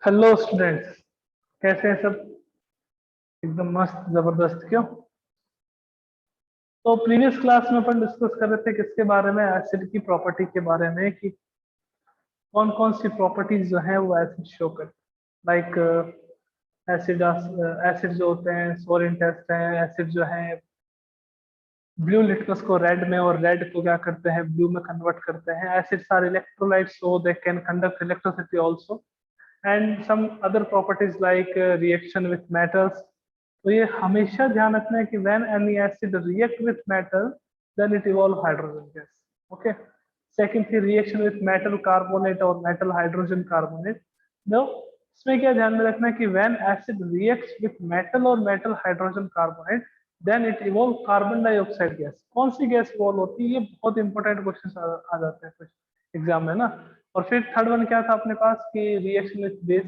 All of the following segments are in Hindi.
हेलो स्टूडेंट्स, कैसे हैं सब? एकदम मस्त जबरदस्त क्यों? तो प्रीवियस क्लास में अपन डिस्कस कर रहे थे किसके बारे में, एसिड की प्रॉपर्टी के बारे में कि कौन कौन सी प्रॉपर्टीज जो है वो एसिड शो कर, लाइक एसिड एसिड जो होते हैं सोरेन टेस्ट है, एसिड जो है ब्लू लिटमस को रेड में और रेड को क्या करते हैं ब्लू में कन्वर्ट करते हैं। Acids are electrolytes so they can conduct electricity also and some other properties like reaction with metals. तो ये हमेशा ध्यान रखना है कि when any acid react with metal then it evolve hydrogen gas. Okay, second थी रिएक्शन विथ मेटल कार्बोनेट और मेटल हाइड्रोजन कार्बोनेट। नो, इसमें क्या ध्यान में रखना है कि when acid reacts with metal और metal hydrogen carbonate then it evolve carbon dioxide gas. कौन सी गैस इवॉल्व होती है, ये बहुत इंपॉर्टेंट क्वेश्चन आ जाते हैं कुछ एग्जाम में ना। और फिर थर्ड वन क्या था अपने पास कि रिएक्शन विथ बेस,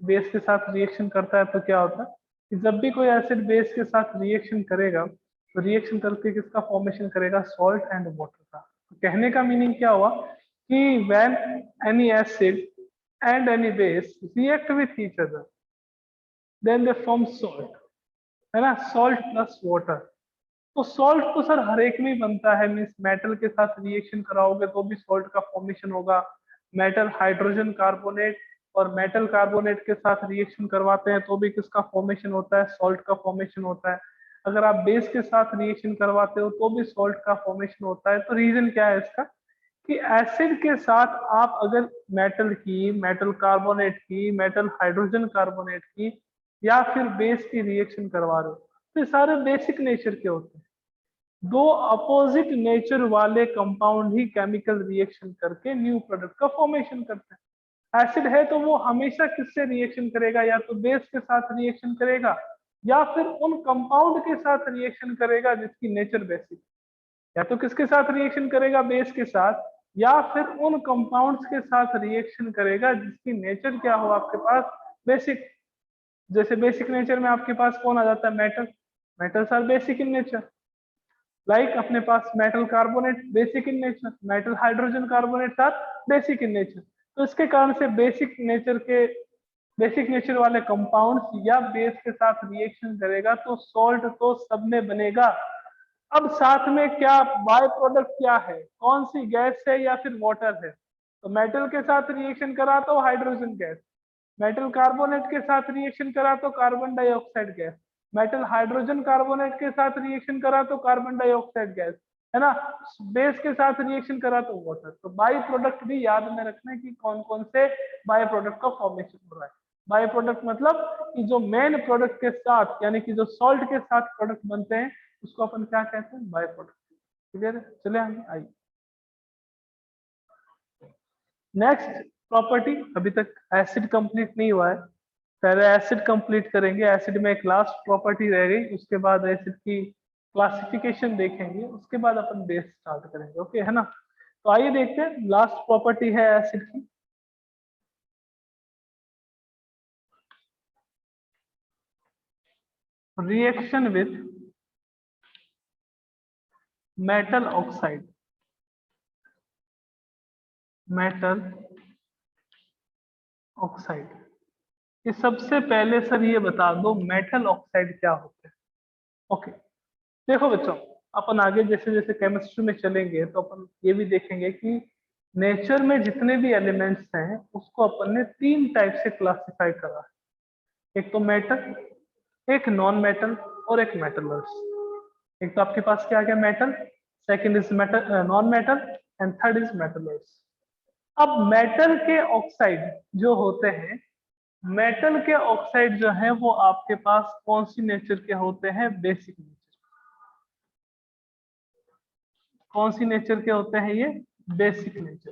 बेस के साथ रिएक्शन करता है तो क्या होता है कि जब भी कोई एसिड बेस के साथ रिएक्शन करेगा तो रिएक्शन करके किसका फॉर्मेशन करेगा, सॉल्ट एंड वाटर का। तो कहने का मीनिंग क्या हुआ कि when any acid and any base react with each other then they form salt, है ना, सॉल्ट प्लस वाटर। तो सॉल्ट तो सर हर एक में ही बनता है, मीन्स मेटल के साथ रिएक्शन कराओगे तो भी सॉल्ट का फॉर्मेशन होगा। मेटल हाइड्रोजन कार्बोनेट और मेटल कार्बोनेट के साथ रिएक्शन करवाते हैं तो भी किसका फॉर्मेशन होता है, सॉल्ट का फॉर्मेशन होता है। अगर आप बेस के साथ रिएक्शन करवाते हो तो भी सॉल्ट का फॉर्मेशन होता है। तो रीजन क्या है इसका कि एसिड के साथ आप अगर मेटल की, मेटल कार्बोनेट की, मेटल हाइड्रोजन कार्बोनेट की या फिर बेस की रिएक्शन करवा रहे हो तो ये सारे बेसिक नेचर के होते हैं। दो अपोजिट नेचर वाले कंपाउंड ही केमिकल रिएक्शन करके न्यू प्रोडक्ट का फॉर्मेशन करते हैं। एसिड है तो वो हमेशा किससे रिएक्शन करेगा, या तो बेस के साथ रिएक्शन करेगा या फिर उन कंपाउंड के साथ रिएक्शन करेगा जिसकी नेचर बेसिक। या तो किसके साथ रिएक्शन करेगा, बेस के साथ, या फिर उन कंपाउंड्स के साथ रिएक्शन करेगा जिसकी नेचर क्या हो आपके पास, बेसिक। जैसे बेसिक नेचर में आपके पास कौन आ जाता है, metal. Metals are basic in nature. Like अपने पास metal carbonate basic in nature, metal hydrogen carbonate are basic in nature. तो इसके कारण से बेसिक नेचर वाले कंपाउंड्स या बेस के साथ रिएक्शन करेगा तो सॉल्ट तो सब में बनेगा। अब साथ में क्या बाय प्रोडक्ट क्या है, कौन सी गैस है या फिर वाटर है? तो मेटल के साथ रिएक्शन करा तो हाइड्रोजन गैस, मेटल कार्बोनेट के साथ रिएक्शन करा तो carbon dioxide gas, metal hydrogen carbonate के साथ रिएक्शन करा तो कार्बन डाइऑक्साइड गैस, है ना। बेस के साथ रिएक्शन करा तो वाटर। तो बाई प्रोडक्ट भी याद में रखना है कि कौन कौन से बाई प्रोडक्ट का फॉर्मेशन हो रहा है। बाई प्रोडक्ट मतलब कि जो मेन प्रोडक्ट के साथ, यानी कि जो सॉल्ट के साथ प्रोडक्ट बनते हैं उसको अपन क्या कहते हैं, बाई प्रोडक्ट। क्लियर है? चले आइए नेक्स्ट प्रॉपर्टी। अभी तक एसिड कंप्लीट नहीं हुआ है, पहले एसिड कंप्लीट करेंगे। एसिड में एक लास्ट प्रॉपर्टी रह गई, उसके बाद एसिड की क्लासिफिकेशन देखेंगे, उसके बाद अपन बेस स्टार्ट करेंगे। ओके, है ना। तो आइए देखते हैं लास्ट प्रॉपर्टी है एसिड की, reaction with metal oxide. Metal oxide, ये सबसे पहले सर ये बता दो मेटल ऑक्साइड क्या होते हैं। ओके, देखो बच्चों, अपन आगे जैसे जैसे केमिस्ट्री में चलेंगे तो अपन ये भी देखेंगे कि नेचर में जितने भी एलिमेंट्स हैं उसको अपन ने तीन टाइप से क्लासिफाई करा है। एक तो मेटल, एक नॉन मेटल और एक मेटलर्स। एक तो आपके पास क्या आ गया, metal, second is metal, non metal, and third is metalloids. अब मेटल के ऑक्साइड जो होते हैं, मेटल के ऑक्साइड जो है वो आपके पास कौन सी नेचर के होते हैं, बेसिक नेचर। कौन सी नेचर के होते हैं ये, बेसिक नेचर।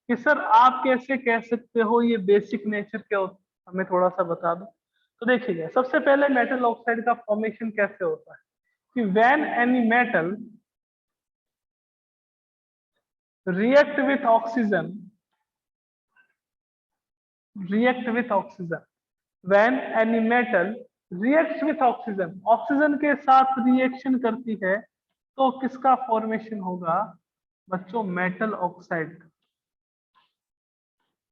कि सर आप कैसे कह सकते हो ये बेसिक नेचर के होते, हमें थोड़ा सा बता दो। तो देखिए सबसे पहले मेटल ऑक्साइड का फॉर्मेशन कैसे होता है कि when any metal react with oxygen, react with oxygen, when any metal reacts with oxygen, oxygen के साथ रिएक्शन करती है तो किसका फॉर्मेशन होगा बच्चों, मेटल ऑक्साइड।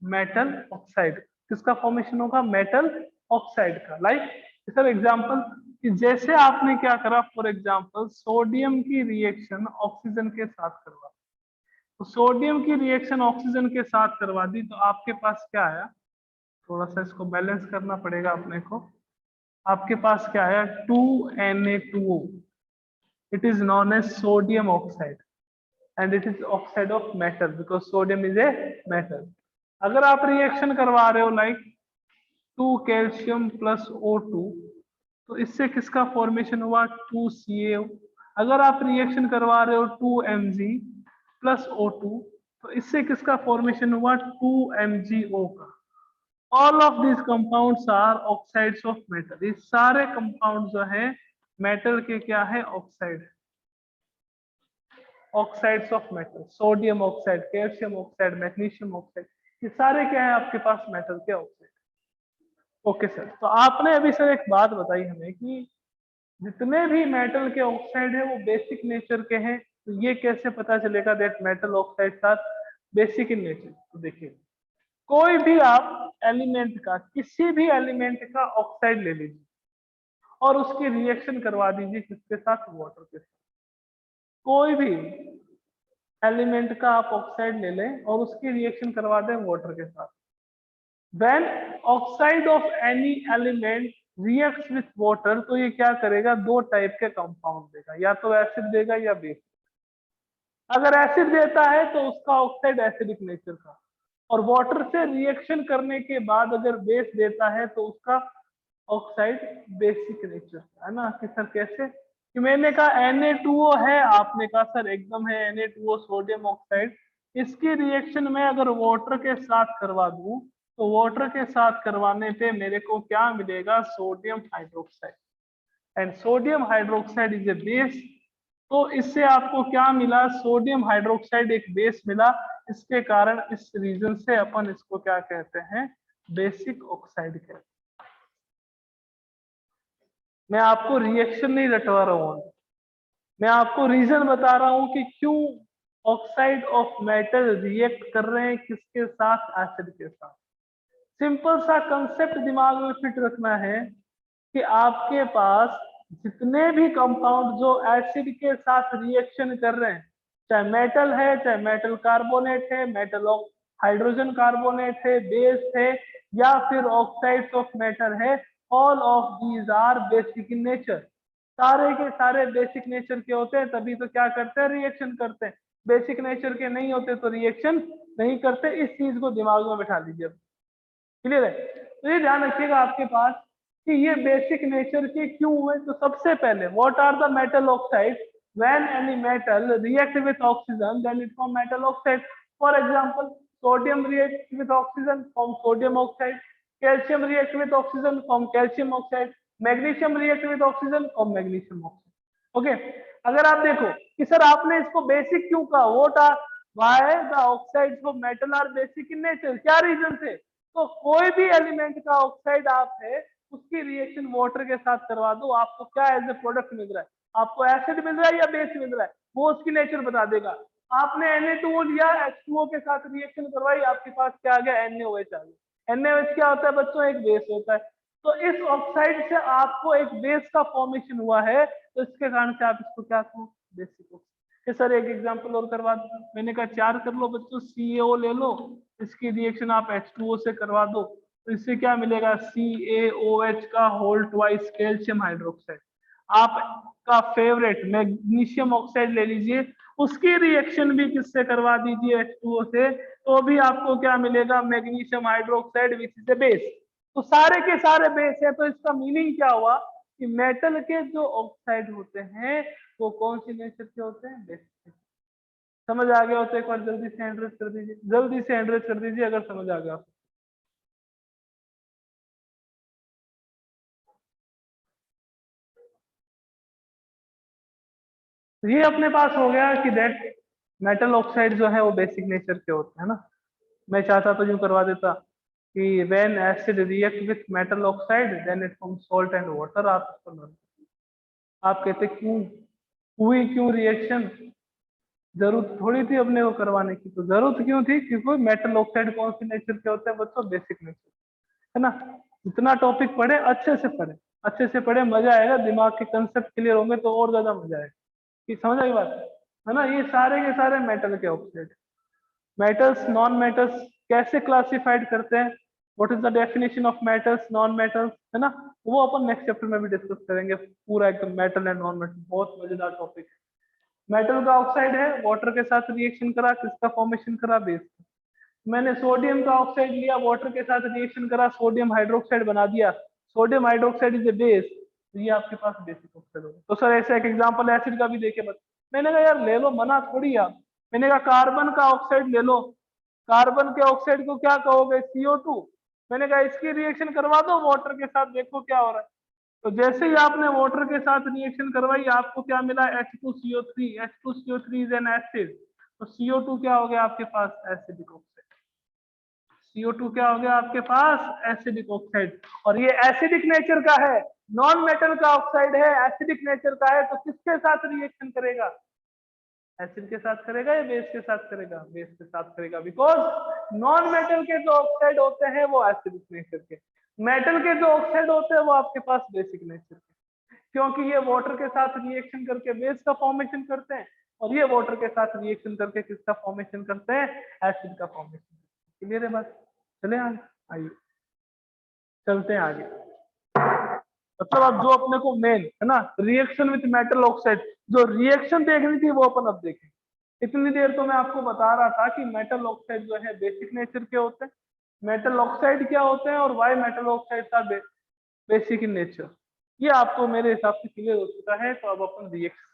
Metal oxide. किसका फॉर्मेशन होगा, मेटल ऑक्साइड का। लाइक सर एग्जांपल कि जैसे आपने क्या करा, फॉर एग्जांपल सोडियम की रिएक्शन ऑक्सीजन के साथ करवा, तो सोडियम की रिएक्शन ऑक्सीजन के साथ करवा दी, तो आपके पास क्या आया, थोड़ा सा इसको बैलेंस करना पड़ेगा अपने को। आपके पास क्या आया, 2Na2O, it is known as sodium oxide and it is oxide of metal because sodium is a metal. अगर आप रिएक्शन करवा रहे हो लाइक 2 कैल्शियम प्लस O2, तो इससे किसका फॉर्मेशन हुआ, 2CaO। अगर आप रिएक्शन करवा रहे हो 2Mg प्लस O2, तो इससे किसका फॉर्मेशन हुआ, 2MgO का। All of this compounds are oxides of metal. ये सारे कंपाउंड जो है मेटल के क्या है, oxide, oxides of metal, sodium oxide, calcium oxide, magnesium oxide, ये सारे क्या है आपके पास मेटल के ऑक्साइड। ओके सर, तो आपने अभी सर एक बात बताई हमें कि जितने भी मेटल के ऑक्साइड है वो बेसिक नेचर के हैं, तो ये कैसे पता चलेगा that metal oxide are basic in nature. तो देखिए कोई भी आप एलिमेंट का, किसी भी एलिमेंट का ऑक्साइड ले लीजिए और उसकी रिएक्शन करवा दीजिए किसके साथ, वाटर के साथ। कोई भी एलिमेंट का आप ऑक्साइड ले लें और उसकी रिएक्शन करवा दें वाटर के साथ, when oxide of any element reacts with water, तो ये क्या करेगा, दो टाइप के कंपाउंड देगा, या तो एसिड देगा या बेस। अगर एसिड देता है तो उसका ऑक्साइड एसिडिक नेचर का, और वाटर से रिएक्शन करने के बाद अगर बेस देता है तो उसका ऑक्साइड बेसिक नेचर का, है ना। कि सर कैसे, कि मैंने कहा Na2O है, आपने कहा सर एकदम है Na2O सोडियम ऑक्साइड, इसकी रिएक्शन में अगर वाटर के साथ करवा दूं, तो वाटर के साथ करवाने पे मेरे को क्या मिलेगा, sodium hydroxide, and sodium hydroxide is a base. तो इससे आपको क्या मिला, सोडियम हाइड्रोक्साइड एक बेस मिला, इसके कारण इस रीजन से अपन इसको क्या कहते हैं, बेसिक ऑक्साइड कहते हैं। मैं आपको रिएक्शन नहीं रटवा रहा हूं, मैं आपको रीजन बता रहा हूं कि क्यों ऑक्साइड ऑफ मेटल रिएक्ट कर रहे हैं किसके साथ, एसिड के साथ। सिंपल सा कंसेप्ट दिमाग में फिट रखना है कि आपके पास जितने भी कंपाउंड जो एसिड के साथ रिएक्शन कर रहे हैं, चाहे मेटल है, चाहे मेटल कार्बोनेट है, मेटल हाइड्रोजन कार्बोनेट है, बेस है, या फिर ऑक्साइड्स ऑफ मेटल है, all of these are basic in nature. सारे के सारे बेसिक नेचर के होते हैं, तभी तो क्या करते हैं, रिएक्शन करते हैं। बेसिक नेचर के नहीं होते तो रिएक्शन नहीं करते। इस चीज को दिमाग में बैठा लीजिए, क्लियर है। तो ये ध्यान रखिएगा आपके पास कि ये बेसिक नेचर के क्यों हुए। तो सबसे पहले what are the metal oxide, when any metal react with oxygen then it form metal oxide. For example sodium react with oxygen form sodium oxide, calcium react with oxygen form calcium oxide, magnesium react with oxygen form magnesium oxide. Okay, अगर आप देखो कि सर आपने इसको बेसिक क्यों कहा, what are why the oxides of metal are basic in nature, क्या रीजन से। तो कोई भी एलिमेंट का ऑक्साइड आप है उसकी रिएक्शन वाटर के साथ करवा दो, आपको क्या एज ए प्रोडक्ट मिल रहा है, आपको एसिड मिल रहा है या बेस मिल रहा है, वो उसकी नेचर बता देगा। आपने Na2O लिया, H2O के साथ रिएक्शन करवाई, आपके पास क्या आ गया, NaOH आ गया। NaOH क्या होता है बच्चों, एक बेस होता है। तो इस ऑक्साइड से आपको एक बेस का फॉर्मेशन हुआ है, तो इसके कारण से आप इसको क्या कहो, बेसिक ऑक्साइड। सर एक एग्जांपल और करवा दो, मैंने कहा 4 कर लो बच्चों, CaO ले लो, इसकी रिएक्शन आप H2O से करवा दो, तो इससे क्या मिलेगा, CaOH का होल ट्वाइस कैल्शियम हाइड्रोक्साइड। आपका फेवरेट मैग्नीशियम ऑक्साइड ले लीजिए, उसकी रिएक्शन भी किससे करवा दीजिए, H2O से, तो भी आपको क्या मिलेगा, magnesium hydroxide which is a base. तो सारे के सारे बेस है, तो इसका मीनिंग क्या हुआ कि मेटल के जो ऑक्साइड होते हैं वो कौन सी नेचर के होते हैं, बेसिक। समझ आ गया हो तो एक बार जल्दी से हैंड रेज कर दीजिए, जल्दी से हैंड रेज कर दीजिए अगर समझ आ गया। ये अपने पास हो गया कि दैट मेटल ऑक्साइड जो है वो बेसिक नेचर के होते हैं ना। मैं चाहता तो यूं करवा देता कि when acid react with metal oxide then it form salt and water. आप इसको learn। आप कहते क्यों हुई, क्यों रिएक्शन, जरूरत थोड़ी थी अपने को करवाने की। तो जरूरत क्यों थी, क्योंकि मेटल ऑक्साइड कौन सी नेचर के होते हैं बच्चों, बेसिक नेचर। है ना। जितना टॉपिक पढ़े अच्छे से पढ़े, अच्छे से पढ़े, मजा आएगा, दिमाग के कंसेप्ट क्लियर होंगे तो और ज्यादा मजा आएगा। कि समझ आई बात है ना। ये सारे के सारे मेटल के ऑक्साइड। मेटल्स नॉन मेटल्स कैसे क्लासिफाइड करते हैं, what is the definition of metals non metals, है ना, वो अपन नेक्स्ट चैप्टर में भी डिस्कस करेंगे पूरा एकदम, मेटल एंड नॉन मेटल, बहुत मजेदार टॉपिक है। मेटल का ऑक्साइड है, वाटर के साथ रिएक्शन करा, किसका फॉर्मेशन करा, बेस। मैंने सोडियम का ऑक्साइड लिया, वाटर के साथ रिएक्शन करा, सोडियम हाइड्रोक्साइड बना दिया, sodium hydroxide is a base, तो ये आपके पास बेसिक ऑक्साइड होगा। तो सर ऐसे एक एग्जांपल एसिड का भी देखे बस। मैंने कहा यार ले लो, मना थोड़ी आप। मैंने कहा कार्बन का ऑक्साइड ले लो, कार्बन के ऑक्साइड को क्या कहोगे, CO2। मैंने कहा इसकी रिएक्शन करवा दो वाटर के साथ, देखो क्या हो रहा है। तो जैसे ही आपने वाटर के साथ रिएक्शन करवाई, आपको क्या मिला, H2CO3। H2CO3 is an acid, तो CO2 क्या हो गया आपके पास, एसिडिक ऑक्साइड। CO2 क्या हो गया आपके पास, एसिडिक ऑक्साइड। और ये एसिडिक नेचर का है, नॉन मेटल का ऑक्साइड है, एसिडिक नेचर का है, तो किसके साथ रिएक्शन करेगा, एसिड के साथ करेगा या बेस के साथ करेगा, बेस के साथ करेगा। बिकॉज नॉन मेटल के जो ऑक्साइड होते हैं वो एसिडिक नेचर के, मेटल के जो ऑक्साइड होते हैं वो आपके पास बेसिक नेचर के, क्योंकि ये वाटर के साथ रिएक्शन करके बेस का फॉर्मेशन करते हैं, और ये वाटर के साथ रिएक्शन करके किसका फॉर्मेशन करते हैं, एसिड का फॉर्मेशन। क्लियर है बात, चले आगे, आइए चलते हैं आगे। मतलब अब जो अपने को मेन है ना, रिएक्शन विथ मेटल ऑक्साइड, जो रिएक्शन देखनी थी वो अपन अब देखेंगे। इतनी देर तो मैं आपको बता रहा था कि मेटल ऑक्साइड जो है बेसिक नेचर के होते हैं, मेटल ऑक्साइड क्या होते हैं और वाई मेटल ऑक्साइड का बेसिक इन नेचर, ये आपको मेरे हिसाब से क्लियर हो चुका है। तो अब अपन रिएक्शन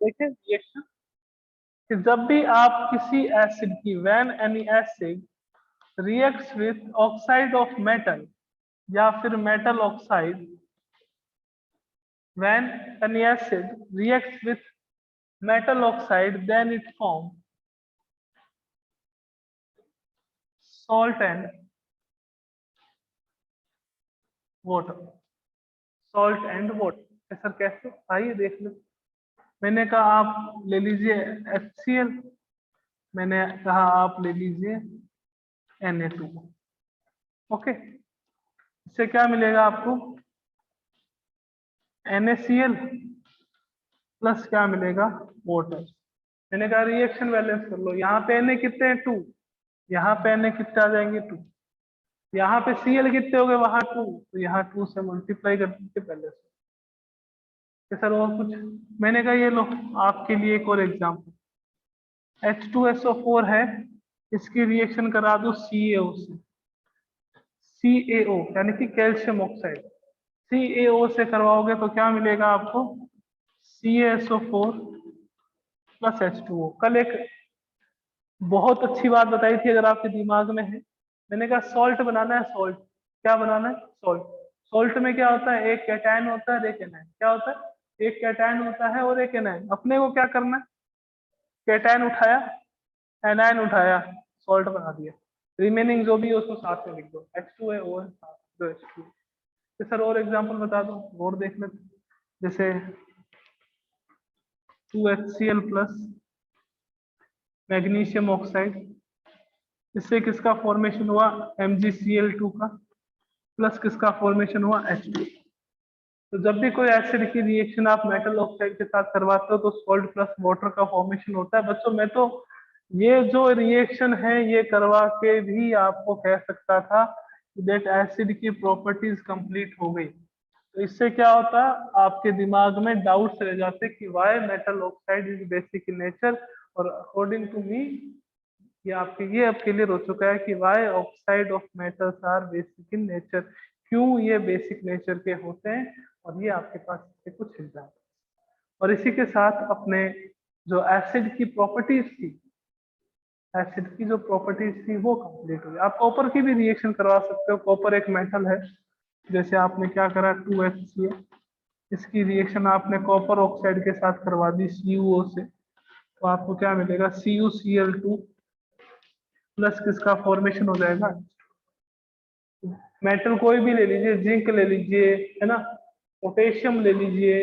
देखिए। रिएक्शन कि जब भी आप किसी एसिड की, when any acid reacts with oxide of metal या फिर metal oxide, when an acid reacts with metal oxide, then it forms salt and water, salt and water। Sir कैसे, आइए देख लो। मैंने कहा आप ले लीजिए HCl, मैंने कहा आप ले लीजिए Na2। ओके, इससे क्या मिलेगा आपको, NaCl प्लस क्या मिलेगा, वाटर। मैंने कहा रिएक्शन बैलेंस कर लो, यहाँ पे Na कितने हैं, 2, यहाँ पे Na कितने आ जाएंगे, 2, यहाँ पे Cl कितने हो गए, वहां 2, तो यहाँ 2 से मल्टीप्लाई कर दीजिए पहले से। सर और कुछ, मैंने कहा ये लो आपके लिए एक और एग्जांपल, H2SO4 है, इसकी रिएक्शन करा दो CaO से, CaO यानी कि कैल्शियम ऑक्साइड, CaO से करवाओगे तो क्या मिलेगा आपको, CaSO4 प्लस H2O। कल एक बहुत अच्छी बात बताई थी, अगर आपके दिमाग में है, मैंने कहा सॉल्ट बनाना है, सॉल्ट क्या बनाना है, सॉल्ट। सॉल्ट में क्या होता है, एक कैटायन होता है, एक एनायन। क्या होता है, एक कैटायन होता है और एक एनायन। अपने को क्या करना है, कैटायन उठाया, एनायन उठाया, सॉल्ट बना दिया, रिमेनिंग जो भी है उसको साथ में लिख दो, H2 है और दो H2। तो सर और एग्जांपल बता दो, और देख लेते, जैसे 2HCl प्लस मैग्नीशियम ऑक्साइड, इससे किसका फॉर्मेशन हुआ, MgCl2 का, प्लस किसका फॉर्मेशन हुआ, H2। तो जब भी कोई एसिड की रिएक्शन आप मेटल ऑक्साइड के साथ करवाते हो तो सॉल्ट प्लस वाटर का फॉर्मेशन होता है। बच्चों मैं तो ये जो रिएक्शन है ये करवा के भी आपको कह सकता था दैट एसिड की प्रॉपर्टीज कंप्लीट हो गई। तो इससे क्या होता, आपके दिमाग में डाउट्स रह जाते कि why metal oxide is basic in nature, और अकॉर्डिंग टू मी ये अब क्लियर हो चुका है कि why oxide of metals are basic in nature, क्यों ये बेसिक नेचर के होते हैं। और ये आपके पास इसके कुछ एग्जाम्पल, और इसी के साथ अपने जो एसिड की प्रॉपर्टीज थी, एसिड की जो प्रॉपर्टीज थी वो कंप्लीट हुई। आप कॉपर की भी रिएक्शन करवा सकते हो, कॉपर एक मेटल है, जैसे आपने क्या करा 2HCl, इसकी रिएक्शन आपने कॉपर ऑक्साइड के साथ करवा दी CuO से, तो आपको क्या मिलेगा, CuCl2 प्लस किसका फॉर्मेशन हो जाएगा, मेटल कोई भी ले लीजिए, जिंक ले लीजिए, है ना, पोटेशियम ले लीजिए,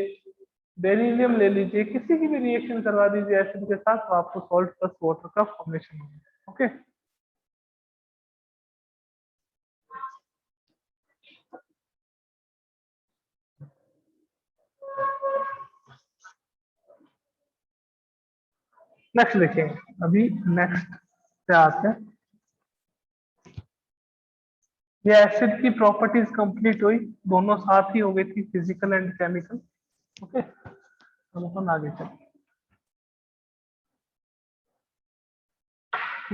बेरिलियम ले लीजिए, किसी की भी रिएक्शन करवा दीजिए एसिड के साथ तो आपको सॉल्ट प्लस वाटर का फॉर्मेशन होगा। ओके, नेक्स्ट देखिए, अभी नेक्स्ट पे आते हैं। ये एसिड की प्रॉपर्टीज कंप्लीट हुई, दोनों साथ ही हो गई थी, फिजिकल एंड केमिकल। ओके, हम अपन आगे चलते।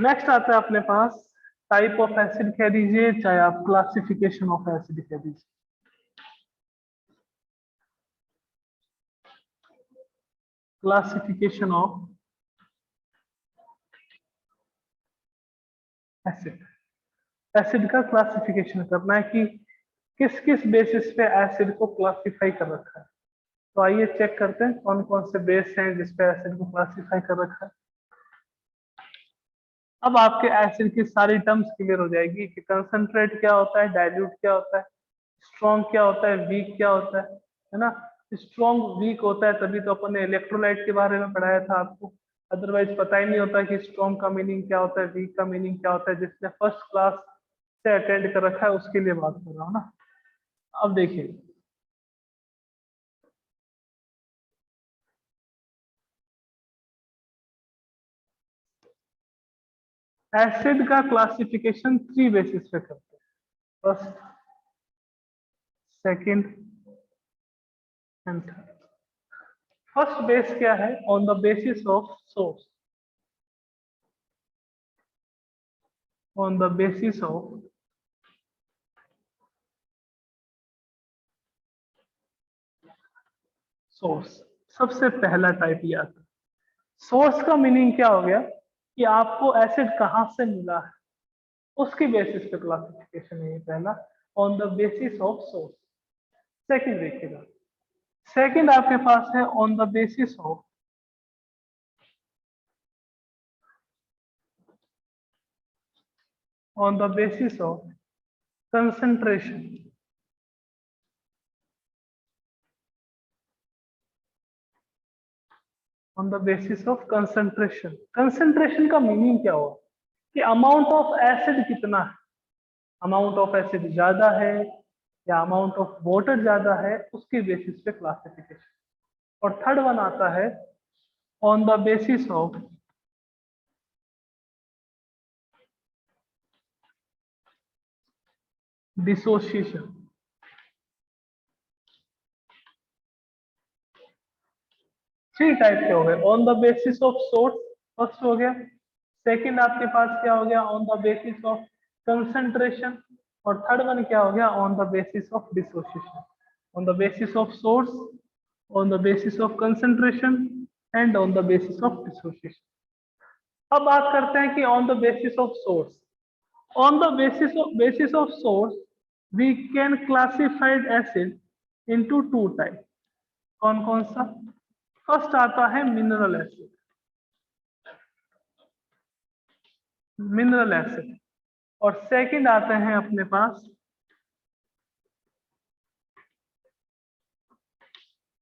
नेक्स्ट आता है अपने पास टाइप ऑफ एसिड कह दीजिए, चाहे आप क्लासिफिकेशन ऑफ एसिड कह दीजिए। क्लासिफिकेशन ऑफ एसिड, एसिड का क्लासिफिकेशन करना है कि किस किस बेसिस पे एसिड को क्लासिफाई कर रखा है। तो आइए चेक करते हैं कौन कौन से बेस हैं जिस पे एसिड को क्लासिफाई कर रखा है। अब आपके एसिड की सारी टर्म्स क्लियर हो जाएगी कि कंसंट्रेट क्या होता है, डाइल्यूट क्या होता है, स्ट्रॉन्ग क्या होता है, वीक क्या होता है ना। स्ट्रॉन्ग वीक होता है तभी तो अपन ने इलेक्ट्रोलाइट के बारे में पढ़ाया था आपको, अदरवाइज पता ही नहीं होता कि स्ट्रॉन्ग का मीनिंग क्या होता है, वीक का मीनिंग क्या होता है। जिसने फर्स्ट क्लास से अटेंड कर रखा है उसके लिए बात कर रहा हूँ ना। अब देखिए, एसिड का क्लासिफिकेशन 3 बेसिस पे करते हैं, first, second and third. First base क्या है, on the basis of source, on the basis of source. सबसे पहला टाइप ये आता है। सोर्स का मीनिंग क्या हो गया कि आपको एसिड कहां से मिला है, उसकी बेसिस पे क्लासिफिकेशन है ये पहला, on the basis of source. Second देखिएगा, सेकंड आपके पास है on the basis of on the basis of concentration, on the basis of concentration। concentration का मीनिंग क्या हुआ कि अमाउंट ऑफ एसिड कितना है, अमाउंट ऑफ एसिड ज्यादा है या अमाउंट ऑफ वाटर ज्यादा है, उसके बेसिस पे क्लासिफिकेशन। और थर्ड वन आता है on the basis of dissociation. Three type के हो गए, on the basis of source first हो गया, सेकंड आपके पास क्या हो गया, on the basis of concentration, और थर्ड वन क्या हो गया, on the basis of dissociation. On the basis of source, on the basis of concentration and on the basis of dissociation. अब बात करते हैं कि on the basis of source, on the basis of source we can classified acid into two type. कौन कौन सा, फर्स्ट आता है मिनरल एसिड, मिनरल एसिड, और सेकंड आते हैं अपने पास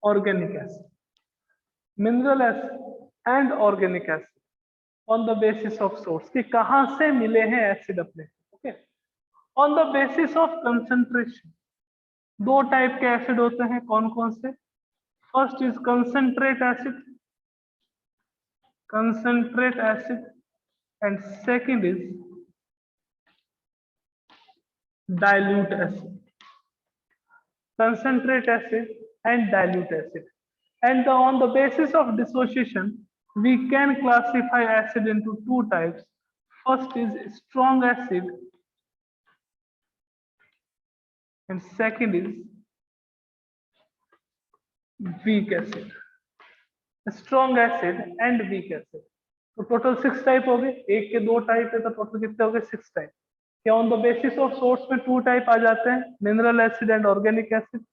organic acid. Mineral acid and organic acid on the basis of source कि कहां से मिले हैं एसिड अपने। Okay, on the basis of concentration दो टाइप के एसिड होते हैं, कौन कौन से, first is concentrate acid, concentrate acid, and second is dilute acid, concentrate acid and dilute acid. And on the basis of dissociation, we can classify acid into two types. First is strong acid and second is weak acid. Strong acid and weak acid. तो टोटल 6 टाइप हो गए, एक के 2 टाइप है तो टोटल कितने हो गए, 6 टाइप। क्या on the basis of source में 2 टाइप आ जाते हैं, mineral acid and organic acid.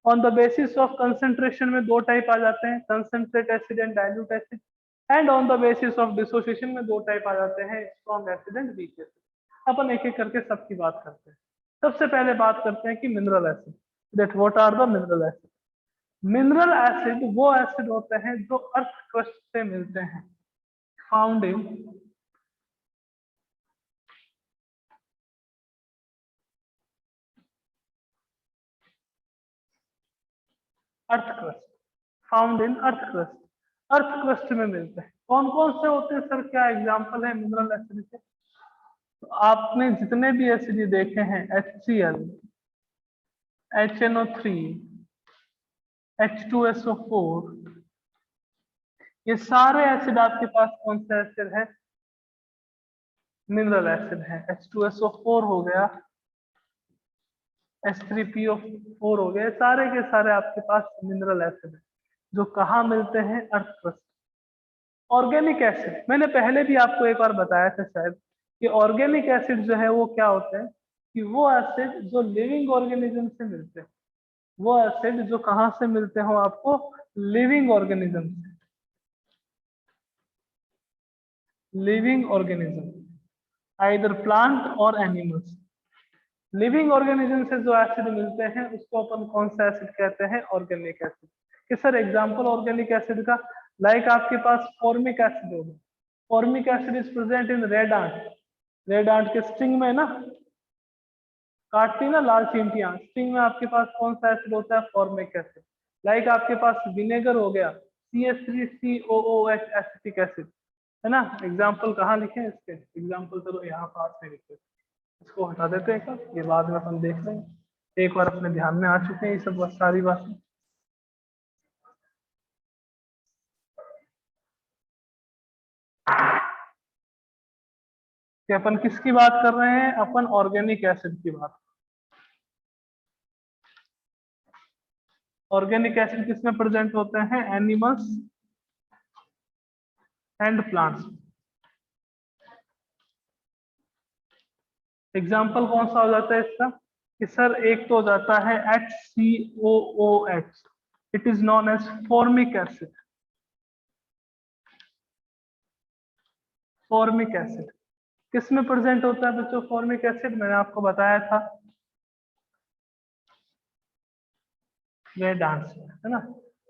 On the basis of concentration में 2 टाइप आ जाते हैं, concentrate acid and dilute acid. And on the basis of dissociation में दो टाइप आ जाते हैं, strong acid and weak acid. अपन एक एक करके सबकी बात करते हैं। सबसे पहले बात करते हैं कि mineral acid, that what are the mineral acid. Mineral acid वो एसिड होते हैं जो अर्थ क्रस्ट से मिलते हैं, found in earth crust, found in earth crust, earth crust में मिलते हैं। कौन कौन से होते हैं सर, क्या एग्जांपल है मिनरल एसिड के? तो आपने जितने भी एसिड देखे हैं, HCl, HNO3, H2SO4, ये सारे एसिड आपके पास कौन सा एसिड है? मिनरल एसिड है। H2SO4 हो गया, H3PO4 हो गया, सारे के सारे आपके पास मिनरल एसिड है जो कहाँ मिलते हैं? Earth crust. ऑर्गेनिक एसिड मैंने पहले भी आपको एक बार बताया था शायद कि ऑर्गेनिक एसिड जो है वो क्या होते हैं, कि वो एसिड जो लिविंग ऑर्गेनिज्म से मिलते हैं, वो एसिड जो कहाँ से मिलते हो आपको? लिविंग ऑर्गेनिज्म से, लिविंग ऑर्गेनिज्म आइदर प्लांट और एनिमल्स। लिविंग ऑर्गेनिज्म से जो एसिड मिलते हैं उसको अपन कौन सा एसिड कहते हैं? Organic acid. कि सर एग्जांपल ऑर्गेनिक एसिड का, लाइक आपके पास फॉर्मिक एसिड होगा। Formic acid is present in red ant, red ant के स्टिंग में ना, काटती ना लाल चींटियां, स्टिंग में आपके पास कौन सा एसिड होता है? Formic acid. लाइक आपके पास विनेगर हो गया, CH3COOH एसिटिक एसिड, है ना। एग्जाम्पल कहाँ लिखे इसके? एग्जाम्पल चलो यहाँ पास में लिखे, इसको हटा देते हैं, ये बाद में अपन देख लेंगे, एक बार अपने ध्यान में आ चुके हैं ये सब सारी बातें। कि अपन किसकी बात कर रहे हैं? अपन ऑर्गेनिक एसिड की बात। ऑर्गेनिक एसिड किसमें प्रेजेंट होते हैं? Animals and plants. एग्जाम्पल कौन सा हो जाता है इसका? कि सर एक तो हो जाता है HCOOH, it is known as formic acid. Formic acid किसमें प्रेजेंट होता है बच्चों? फॉर्मिक एसिड मैंने आपको बताया था, ये डांस है ना।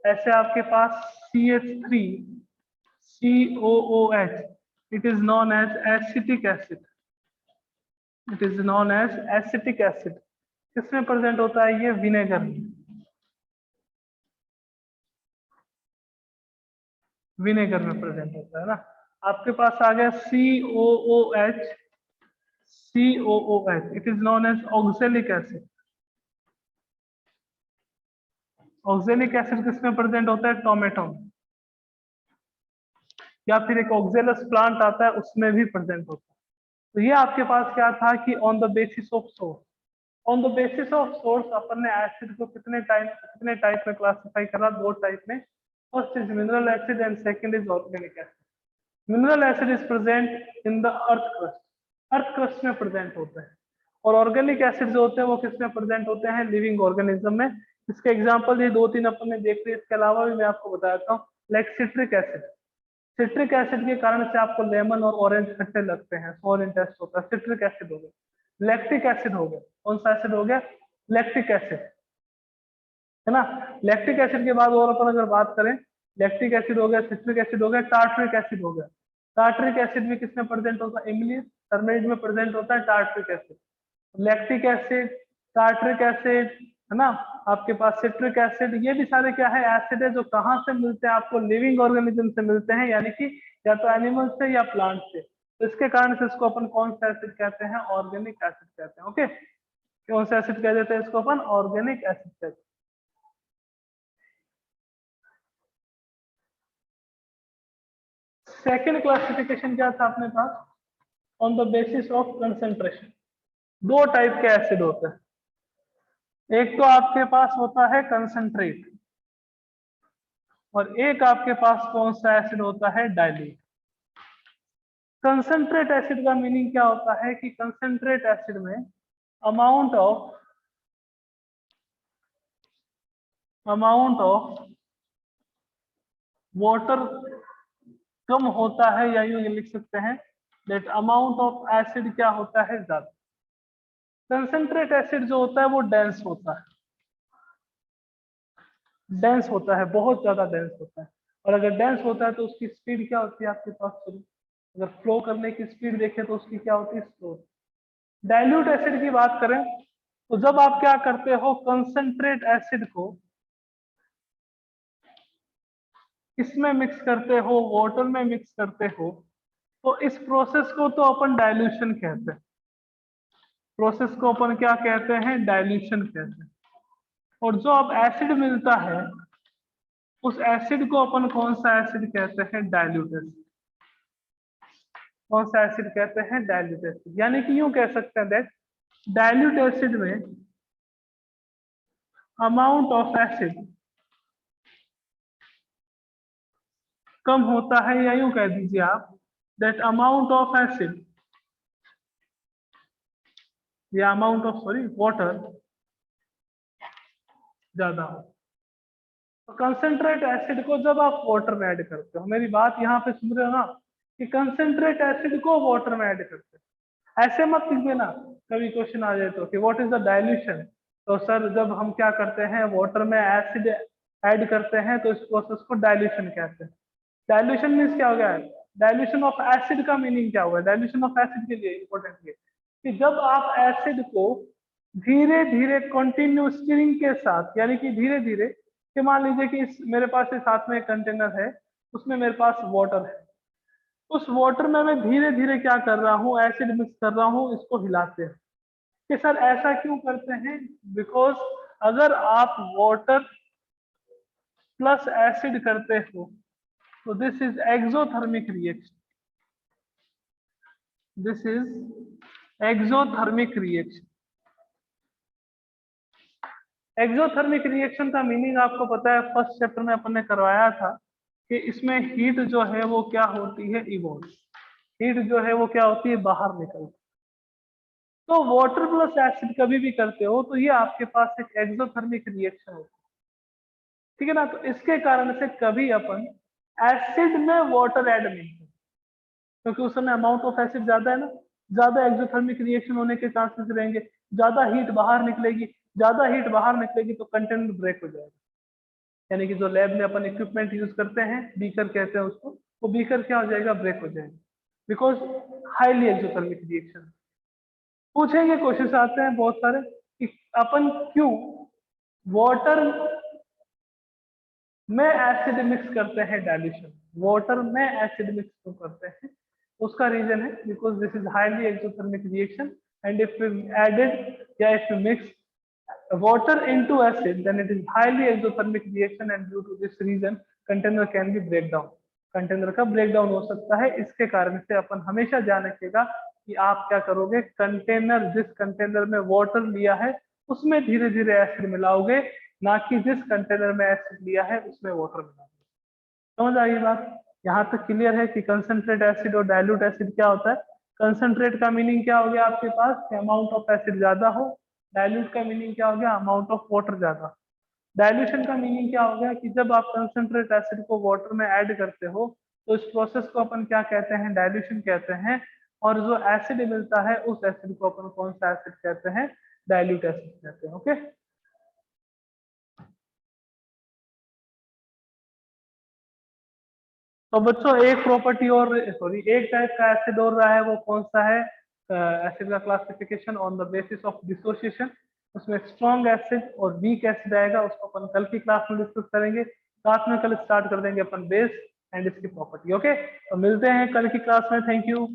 ऐसे आपके पास CH3COOH, it is known as acetic acid, it is known as acetic acid. किसमें प्रेजेंट होता है ये? विनेगर में, विनेगर में प्रेजेंट होता है ना। आपके पास आ गया COOH, COOH, it is known as oxalic acid. Oxalic acid किसमें प्रेजेंट होता है? टोमेटो में, या फिर एक ऑक्जेलस प्लांट आता है उसमें भी प्रेजेंट होता है। तो ये आपके पास क्या था कि on the basis of source, on the basis of source अपन ने एसिड को कितने टाइप में क्लासिफाई करा? दो टाइप में। First is mineral acid and second is organic acid. Mineral acid is present in the earth crust, earth crust में प्रेजेंट होता है। और ऑर्गेनिक एसिड जो होते हैं वो किसमें प्रेजेंट होते हैं? लिविंग ऑर्गेनिज्म में। इसके एग्जांपल ये दो तीन अपन ने देख लिया, इसके अलावा भी मैं आपको बताता हूँ। Like citric acid, citric acid के कारण से आपको लेमन और ऑरेंज खट्टे लगते हैं, सोर इंटेस्ट होता है, सिट्रिक एसिड हो गया। लैक्टिक एसिड हो गया, कौन सा एसिड हो गया? लैक्टिक एसिड, है ना। लैक्टिक एसिड के बाद और अपन अगर बात करें, लैक्टिक एसिड हो गया, सिट्रिक एसिड हो गया, टार्टरिक एसिड हो गया। टार्टरिक एसिड भी किसमें प्रेजेंट होता है? इमली टर्मेरिक में प्रेजेंट होता है tartaric acid. Lactic acid, tartaric acid, है ना। आपके पास सिट्रिक एसिड, ये भी सारे क्या है? एसिड है जो कहाँ से मिलते हैं आपको? लिविंग ऑर्गेनिज्म से मिलते हैं, यानी कि या तो एनिमल से या प्लांट से। तो इसके कारण से इसको अपन कौन सा एसिड कहते हैं? ऑर्गेनिक एसिड कहते हैं। ओके, कौन सा एसिड कह देते हैं इसको अपन? ऑर्गेनिक एसिड कहते हैं। सेकेंड क्लासिफिकेशन क्या था अपने पास? On the basis of concentration. दो टाइप के एसिड होते हैं, एक तो आपके पास होता है कंसेंट्रेट, और एक आपके पास कौन सा एसिड होता है? डाइल्यूट। कंसेंट्रेट एसिड का मीनिंग क्या होता है? कि कंसेंट्रेट एसिड में अमाउंट ऑफ वाटर कम होता है, या यूं लिख सकते हैं दैट अमाउंट ऑफ एसिड क्या होता है, ज्यादा। कंसंट्रेट एसिड जो होता है वो डेंस होता है, डेंस होता है, बहुत ज्यादा डेंस होता है। और अगर डेंस होता है तो उसकी स्पीड क्या होती है आपके पास, अगर फ्लो करने की स्पीड देखें तो उसकी क्या होती है, स्लो। डाइल्यूट एसिड की बात करें तो जब आप क्या करते हो, कंसंट्रेट एसिड को इसमें मिक्स करते हो, वाटर में मिक्स करते हो, तो इस प्रोसेस को तो अपन डाइल्यूशन कहते हैं। प्रोसेस को अपन क्या कहते हैं, डाइल्यूशन कहते हैं। और जो अब एसिड मिलता है उस एसिड को अपन कौन सा एसिड कहते हैं, डाइल्यूट एसिड। कौन सा एसिड कहते हैं, डाइल्यूट एसिड। यानी कि यूं कह सकते हैं दैट डाइल्यूट एसिड में अमाउंट ऑफ एसिड कम होता है, या यूं कह दीजिए आप दैट अमाउंट ऑफ एसिड या अमाउंट ऑफ वाटर ज्यादा हो। तो कंसंट्रेट एसिड को जब आप वाटर में ऐड करते हो, मेरी बात यहाँ पे सुन रहे हो ना, कि कंसंट्रेट एसिड को वाटर में ऐड करते हो। ऐसे मत लिख देना, कभी क्वेश्चन आ जाए तो कि व्हाट इज द डाइल्यूशन। तो सर जब हम क्या करते हैं, वाटर में एसिड ऐड करते हैं तो इस प्रोसेस को डाइल्यूशन कहते हैं। डाइल्यूशन मीन्स क्या हो गया है, डाइल्यूशन ऑफ एसिड का मीनिंग क्या हुआ, डाइल्यूशन ऑफ एसिड के लिए इंपॉर्टेंट है कि जब आप एसिड को धीरे धीरे कंटिन्यू स्टिरिंग के साथ, यानी कि धीरे धीरे, कि मान लीजिए कि मेरे पास इस हाथ में एक कंटेनर है, उसमें मेरे पास वाटर है, उस वाटर में मैं धीरे धीरे क्या कर रहा हूँ, एसिड मिक्स कर रहा हूँ, इसको हिलाते हैं। कि सर ऐसा क्यों करते हैं, बिकॉज अगर आप वाटर प्लस एसिड करते हो तो this is exothermic reaction, this is exothermic reaction. Exothermic reaction का मीनिंग आपको पता है, फर्स्ट चैप्टर में अपन ने करवाया था कि इसमें हीट जो है वो क्या होती है, इवोल्व। हीट जो है वो क्या होती है, बाहर निकलती। तो वाटर प्लस एसिड कभी भी करते हो तो ये आपके पास एक एक्सोथर्मिक रिएक्शन होती है, ठीक है ना। तो इसके कारण से कभी अपन एसिड में वाटर ऐड नहीं करते, क्योंकि उस समय अमाउंट ऑफ एसिड ज्यादा है ना, ज्यादा एक्सोथर्मिक रिएक्शन होने के चांसेस रहेंगे, ज्यादा हीट बाहर निकलेगी। ज्यादा हीट बाहर निकलेगी तो कंटेनर ब्रेक हो जाएगा। यानी कि जो लैब में अपन इक्विपमेंट यूज करते हैं, बीकर कहते हैं उसको, वो बीकर क्या हो जाएगा, ब्रेक हो जाएगा, बिकॉज हाईली एक्सोथर्मिक रिएक्शन। पूछेंगे, क्वेश्चन आते हैं बहुत सारे कि अपन क्यों वाटर में एसिड मिक्स करते हैं, डाइल्यूशन वाटर में एसिड मिक्स क्यों करते हैं। उसका रीजन है because this is highly exothermic reaction, and if we added या if we mix water into acid then it is highly exothermic reaction, and due to this reason container can be break down, container का ब्रेक डाउन हो सकता है। इसके कारण से अपन हमेशा ध्यान रखिएगा कि आप क्या करोगे, कंटेनर, जिस कंटेनर में वाटर लिया है उसमें धीरे धीरे एसिड मिलाओगे, ना कि जिस कंटेनर में एसिड लिया है उसमें वाटर मिलाओगे। समझ आई बात, यहाँ तक क्लियर है कि कंसंट्रेट एसिड और डाइल्यूट एसिड क्या होता है। कंसंट्रेट का मीनिंग क्या हो गया आपके पास, अमाउंट ऑफ एसिड ज्यादा हो। डाइल्यूट का मीनिंग क्या हो गया, अमाउंट ऑफ वाटर ज्यादा। डाइल्यूशन का मीनिंग क्या हो गया कि जब आप कंसंट्रेट एसिड को वाटर में ऐड करते हो तो इस प्रोसेस को अपन क्या कहते हैं, डाइल्यूशन कहते हैं। और जो एसिड मिलता है उस एसिड को अपन कौन सा एसिड कहते हैं, डाइल्यूट एसिड कहते हैं। ओके, तो बच्चों एक प्रॉपर्टी और, सॉरी एक टाइप का एसिड और रहा है, वो कौन सा है, एसिड का classification on the basis of dissociation. उसमें स्ट्रॉन्ग एसिड और वीक एसिड आएगा, उसको अपन कल की क्लास में डिस्कस करेंगे। साथ में कल स्टार्ट कर देंगे अपन बेस एंड इसकी प्रॉपर्टी। ओके, तो मिलते हैं कल की क्लास में। Thank you.